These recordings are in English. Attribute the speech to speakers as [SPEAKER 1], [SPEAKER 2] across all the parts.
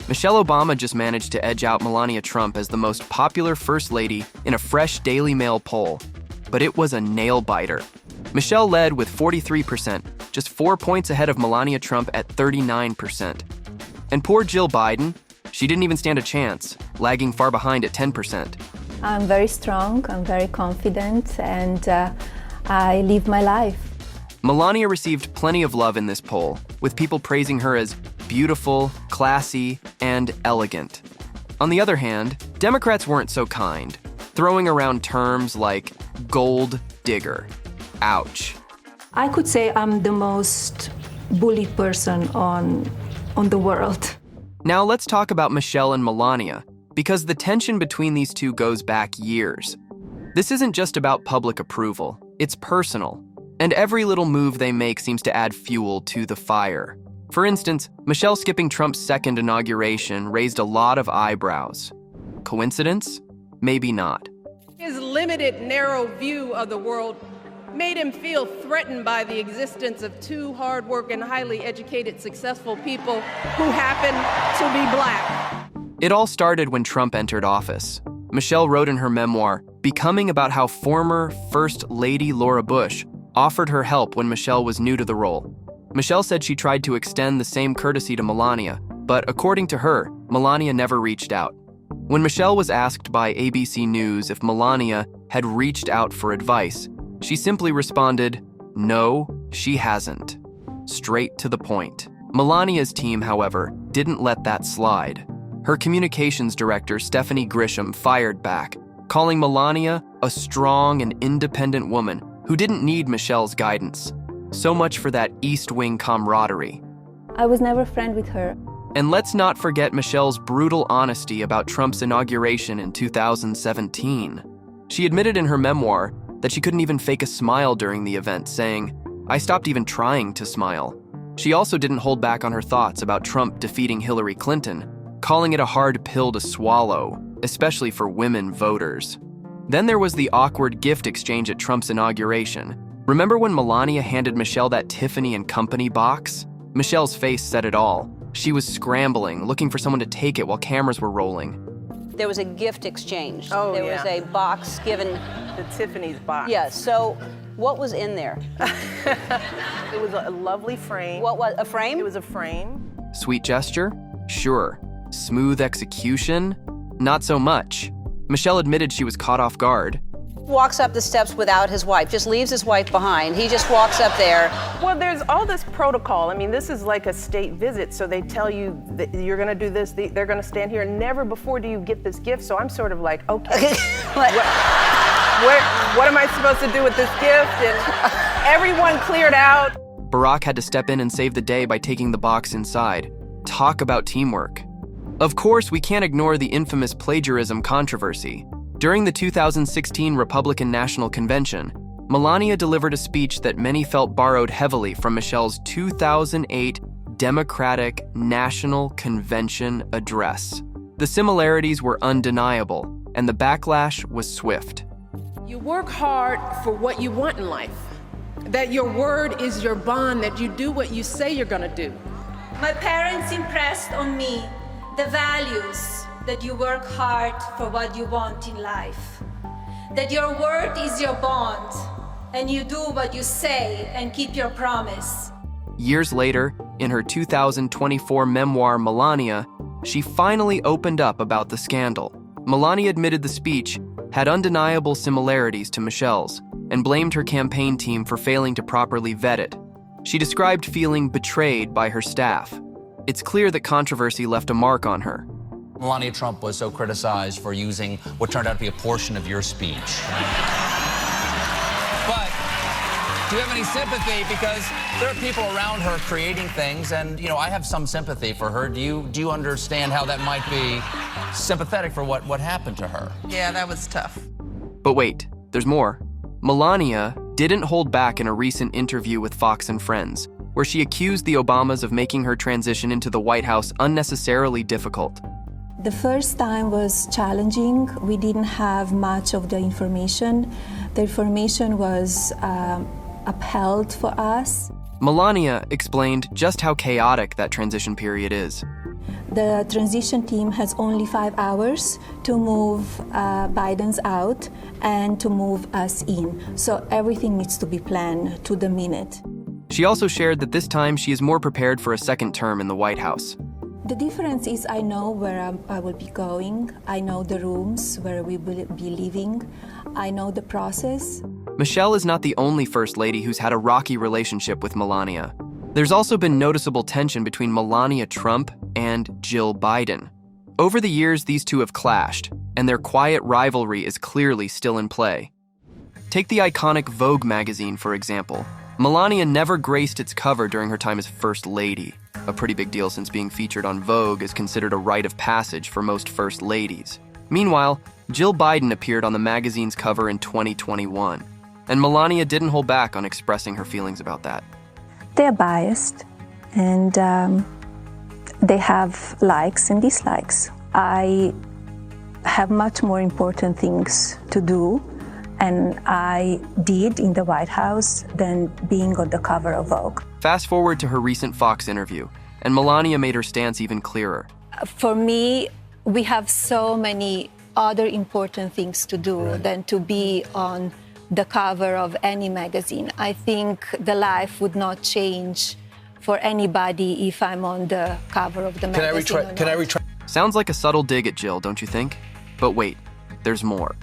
[SPEAKER 1] Michelle Obama just managed to edge out Melania Trump as the most popular first lady in a fresh DailyMail poll. But it was a nail-biter. Michelle led with 43%, just 4 points ahead of Melania Trump at 39%. And poor Jill Biden, she didn't even stand a chance, lagging far behind at 10%.
[SPEAKER 2] I'm very strong, I'm very confident, and I live my life.
[SPEAKER 1] Melania received plenty of love in this poll, with people praising her as beautiful, classy, and elegant. On the other hand, Democrats weren't so kind, throwing around terms like gold digger. Ouch.
[SPEAKER 2] I could say I'm the most bullied person on the world.
[SPEAKER 1] Now let's talk about Michelle and Melania, because the tension between these two goes back years. This isn't just about public approval, it's personal. And every little move they make seems to add fuel to the fire. For instance, Michelle skipping Trump's second inauguration raised a lot of eyebrows. Coincidence? Maybe not.
[SPEAKER 3] His limited, narrow view of the world made him feel threatened by the existence of two hard-working, highly educated, successful people who happen to be Black.
[SPEAKER 1] It all started when Trump entered office. Michelle wrote in her memoir, Becoming, about how former First Lady Laura Bush offered her help when Michelle was new to the role. Michelle said she tried to extend the same courtesy to Melania, but according to her, Melania never reached out. When Michelle was asked by ABC News if Melania had reached out for advice, she simply responded, "No, she hasn't." Straight to the point. Melania's team, however, didn't let that slide. Her communications director, Stephanie Grisham, fired back, calling Melania a strong and independent woman who didn't need Michelle's guidance. So much for that East Wing camaraderie.
[SPEAKER 2] I was never a friend with her.
[SPEAKER 1] And let's not forget Michelle's brutal honesty about Trump's inauguration in 2017. She admitted in her memoir that she couldn't even fake a smile during the event, saying, "I stopped even trying to smile." She also didn't hold back on her thoughts about Trump defeating Hillary Clinton, calling it a hard pill to swallow, especially for women voters. Then there was the awkward gift exchange at Trump's inauguration. Remember when Melania handed Michelle that Tiffany & Company box? Michelle's face said it all. She was scrambling, looking for someone to take it while cameras were rolling.
[SPEAKER 4] There was a gift exchange.
[SPEAKER 3] Oh,
[SPEAKER 4] there
[SPEAKER 3] yeah.
[SPEAKER 4] was a box given.
[SPEAKER 3] The Tiffany's box.
[SPEAKER 4] Yeah, so what was in there?
[SPEAKER 3] It was a lovely frame.
[SPEAKER 4] What was a frame?
[SPEAKER 3] It was a frame.
[SPEAKER 1] Sweet gesture? Sure. Smooth execution? Not so much. Michelle admitted she was caught off guard.
[SPEAKER 4] Walks up the steps without his wife, just leaves his wife behind. He just walks up there.
[SPEAKER 3] Well, there's all this protocol. I mean, this is like a state visit, so they tell you that you're gonna do this, they're gonna stand here. Never before do you get this gift, so I'm sort of like, okay, what am I supposed to do with this gift? And everyone cleared out.
[SPEAKER 1] Barack had to step in and save the day by taking the box inside. Talk about teamwork. Of course, we can't ignore the infamous plagiarism controversy. During the 2016 Republican National Convention, Melania delivered a speech that many felt borrowed heavily from Michelle's 2008 Democratic National Convention address. The similarities were undeniable, and the backlash was swift.
[SPEAKER 3] You work hard for what you want in life. That your word is your bond, that you do what you say you're gonna do.
[SPEAKER 5] My parents impressed on me the values that you work hard for what you want in life. That your word is your bond, and you do what you say and keep your promise.
[SPEAKER 1] Years later, in her 2024 memoir, Melania, she finally opened up about the scandal. Melania admitted the speech had undeniable similarities to Michelle's and blamed her campaign team for failing to properly vet it. She described feeling betrayed by her staff. It's clear that controversy left a mark on her.
[SPEAKER 6] Melania Trump was so criticized for using what turned out to be a portion of your speech. But do you have any sympathy? Because there are people around her creating things, and I have some sympathy for her. Do you understand how that might be sympathetic for what happened to her?
[SPEAKER 3] Yeah, that was tough.
[SPEAKER 1] But wait, there's more. Melania didn't hold back in a recent interview with Fox and Friends, where she accused the Obamas of making her transition into the White House unnecessarily difficult.
[SPEAKER 2] The first time was challenging. We didn't have much of the information. The information was upheld for us.
[SPEAKER 1] Melania explained just how chaotic that transition period is.
[SPEAKER 2] The transition team has only 5 hours to move Biden's out and to move us in. So everything needs to be planned to the minute.
[SPEAKER 1] She also shared that this time she is more prepared for a second term in the White House.
[SPEAKER 2] The difference is I know where I will be going. I know the rooms where we will be living. I know the process.
[SPEAKER 1] Michelle is not the only First Lady who's had a rocky relationship with Melania. There's also been noticeable tension between Melania Trump and Jill Biden. Over the years, these two have clashed, and their quiet rivalry is clearly still in play. Take the iconic Vogue magazine, for example. Melania never graced its cover during her time as First Lady, a pretty big deal since being featured on Vogue is considered a rite of passage for most First Ladies. Meanwhile, Jill Biden appeared on the magazine's cover in 2021, and Melania didn't hold back on expressing her feelings about that.
[SPEAKER 2] They're biased, and they have likes and dislikes. I have much more important things to do, and I did in the White House than being on the cover of Vogue.
[SPEAKER 1] Fast forward to her recent Fox interview, and Melania made her stance even clearer.
[SPEAKER 2] For me, we have so many other important things to do than to be on the cover of any magazine. I think the life would not change for anybody if I'm on the cover of the magazine.
[SPEAKER 6] Can I retry?
[SPEAKER 1] Sounds like a subtle dig at Jill, don't you think? But wait, there's more.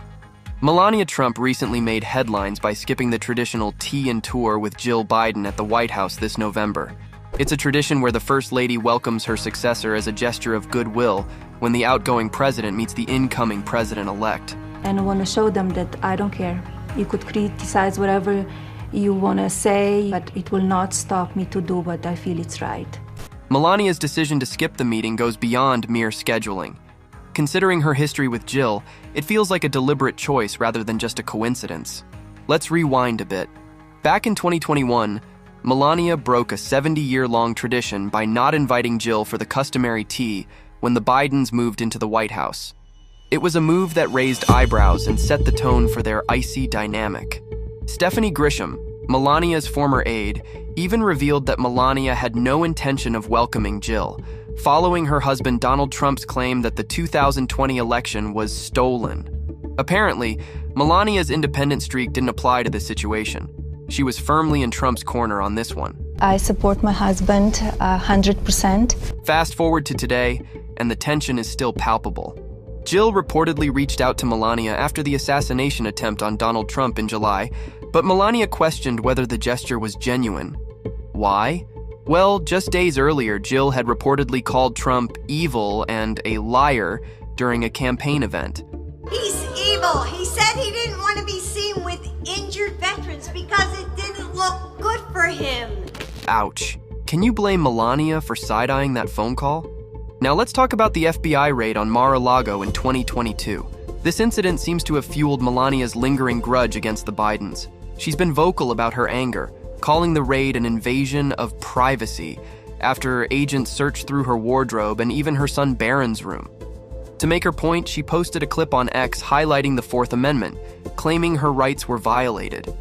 [SPEAKER 1] Melania Trump recently made headlines by skipping the traditional tea and tour with Jill Biden at the White House this November. It's a tradition where the First Lady welcomes her successor as a gesture of goodwill when the outgoing president meets the incoming president-elect.
[SPEAKER 2] And I want to show them that I don't care. You could criticize whatever you want to say, but it will not stop me to do what I feel it's right.
[SPEAKER 1] Melania's decision to skip the meeting goes beyond mere scheduling. Considering her history with Jill, it feels like a deliberate choice rather than just a coincidence. Let's rewind a bit. Back in 2021, Melania broke a 70-year-long tradition by not inviting Jill for the customary tea when the Bidens moved into the White House. It was a move that raised eyebrows and set the tone for their icy dynamic. Stephanie Grisham, Melania's former aide, even revealed that Melania had no intention of welcoming Jill, following her husband Donald Trump's claim that the 2020 election was stolen. Apparently, Melania's independent streak didn't apply to this situation. She was firmly in Trump's corner on this one.
[SPEAKER 2] I support my husband 100%.
[SPEAKER 1] Fast forward to today, and the tension is still palpable. Jill reportedly reached out to Melania after the assassination attempt on Donald Trump in July, but Melania questioned whether the gesture was genuine. Why? Well, just days earlier, Jill had reportedly called Trump evil and a liar during a campaign event.
[SPEAKER 7] He's evil. He said he didn't want to be seen with injured veterans because it didn't look good for him.
[SPEAKER 1] Ouch. Can you blame Melania for side-eyeing that phone call? Now let's talk about the FBI raid on Mar-a-Lago in 2022. This incident seems to have fueled Melania's lingering grudge against the Bidens. She's been vocal about her anger, calling the raid an invasion of privacy after agents searched through her wardrobe and even her son Barron's room. To make her point, she posted a clip on X highlighting the Fourth Amendment, claiming her rights were violated.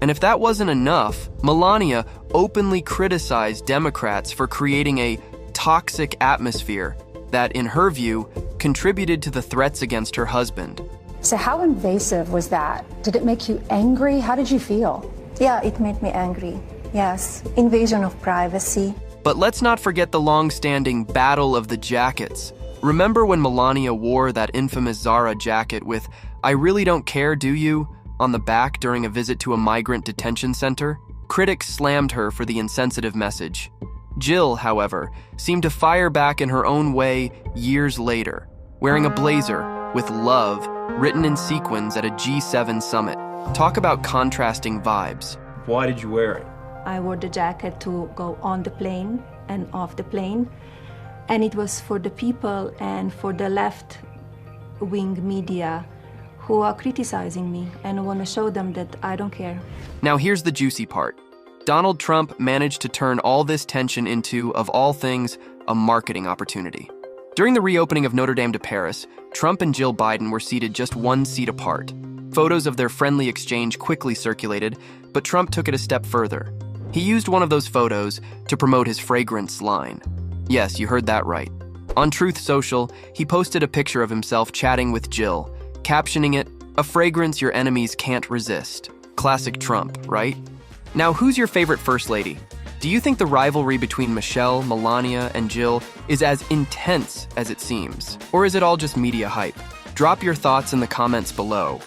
[SPEAKER 1] And if that wasn't enough, Melania openly criticized Democrats for creating a toxic atmosphere that, in her view, contributed to the threats against her husband.
[SPEAKER 8] So how invasive was that? Did it make you angry? How did you feel?
[SPEAKER 2] Yeah, it made me angry. Yes, invasion of privacy.
[SPEAKER 1] But let's not forget the long-standing Battle of the Jackets. Remember when Melania wore that infamous Zara jacket with "I really don't care, do you?" on the back during a visit to a migrant detention center? Critics slammed her for the insensitive message. Jill, however, seemed to fire back in her own way years later, wearing a blazer with "Love" written in sequins at a G7 summit. Talk about contrasting vibes.
[SPEAKER 9] Why did you wear it?
[SPEAKER 2] I wore the jacket to go on the plane and off the plane, and it was for the people and for the left-wing media who are criticizing me, and I want to show them that I don't care.
[SPEAKER 1] Now here's the juicy part. Donald Trump managed to turn all this tension into, of all things, a marketing opportunity. During the reopening of Notre Dame de Paris, Trump and Jill Biden were seated just one seat apart. Photos of their friendly exchange quickly circulated, but Trump took it a step further. He used one of those photos to promote his fragrance line. Yes, you heard that right. On Truth Social, he posted a picture of himself chatting with Jill, captioning it, "A fragrance your enemies can't resist." Classic Trump, right? Now, who's your favorite First Lady? Do you think the rivalry between Michelle, Melania, and Jill is as intense as it seems? Or is it all just media hype? Drop your thoughts in the comments below.